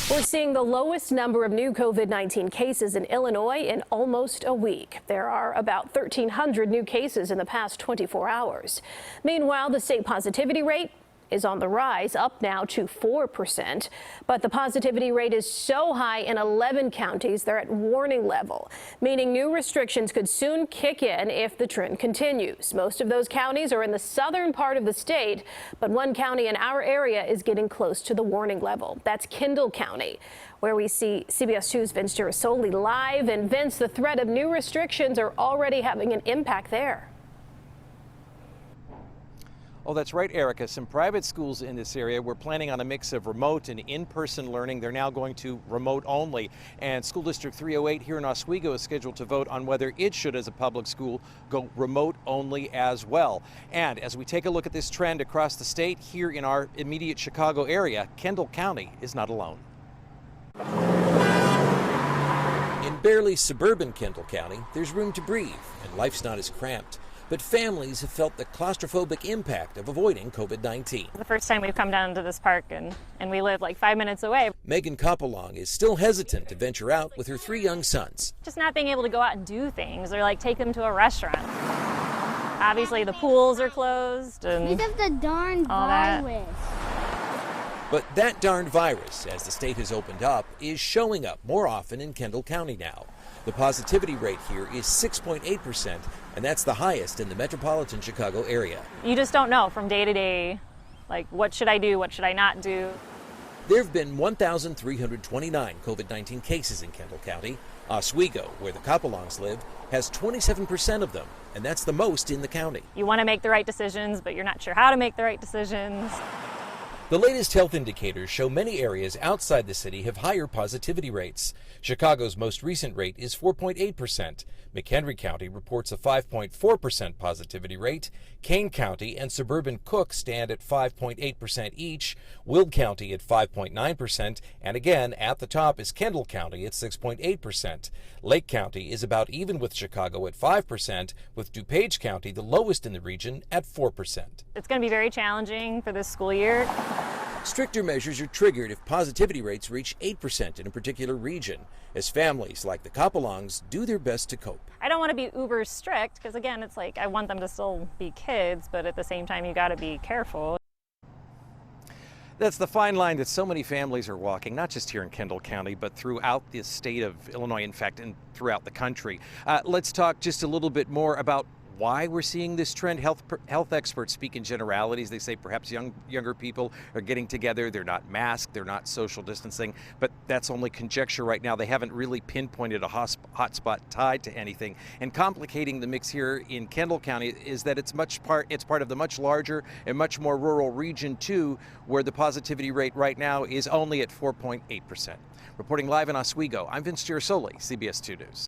We're seeing the lowest number of new COVID-19 cases in Illinois in almost a week. There are about 1,300 new cases in the past 24 hours. Meanwhile, the state positivity rate is on the rise, up now to 4%. But the positivity rate is so high in 11 counties, they're at warning level, meaning new restrictions could soon kick in if the trend continues. Most of those counties are in the southern part of the state, but one county in our area is getting close to the warning level. That's Kendall County, where we see CBS 2's Vince Gerasole live. And Vince, the threat of new restrictions are already having an impact there. Oh, that's right, Erica. Some private schools in this area were planning on a mix of remote and in-person learning. They're now going to remote only. And School District 308 here in Oswego is scheduled to vote on whether it should, as a public school, go remote only as well. And as we take a look at this trend across the state, here in our immediate Chicago area, Kendall County is not alone. In barely suburban Kendall County, there's room to breathe and life's not as cramped. But families have felt the claustrophobic impact of avoiding COVID-19. The first time we've come down to this park and we live like 5 minutes away. Megan Koppelong is still hesitant to venture out with her 3 young sons. Just not being able to go out and do things or like take them to a restaurant. Obviously the pools are closed and because of the darn all virus. But that darned virus, as the state has opened up, is showing up more often in Kendall County now. The positivity rate here is 6.8%, and that's the highest in the metropolitan Chicago area. You just don't know from day to day, like what should I do, what should I not do. There have been 1,329 COVID-19 cases in Kendall County. Oswego, where the Koppelongs live, has 27% of them, and that's the most in the county. You want to make the right decisions, but you're not sure how to make the right decisions. The latest health indicators show many areas outside the city have higher positivity rates. Chicago's most recent rate is 4.8%. McHenry County reports a 5.4% positivity rate. Kane County and suburban Cook stand at 5.8% each. Will County at 5.9%. And again, at the top is Kendall County at 6.8%. Lake County is about even with Chicago at 5%, with DuPage County the lowest in the region at 4%. It's going to be very challenging for this school year. Stricter measures are triggered if positivity rates reach 8% in a particular region, as families like the Koppelongs do their best to cope. I don't want to be uber strict because, again, it's like I want them to still be kids, but at the same time, you got to be careful. That's the fine line that so many families are walking, not just here in Kendall County, but throughout the state of Illinois, in fact, and throughout the country. Let's talk just a little bit more about why we're seeing this trend. Health experts speak in generalities. They say perhaps younger people are getting together. They're not masked. They're not social distancing. But that's only conjecture right now. They haven't really pinpointed a hotspot tied to anything. And complicating the mix here in Kendall County is that it's part of the much larger and much more rural region too, where the positivity rate right now is only at 4.8%. Reporting live in Oswego, I'm Vince Gerasole, CBS 2 News.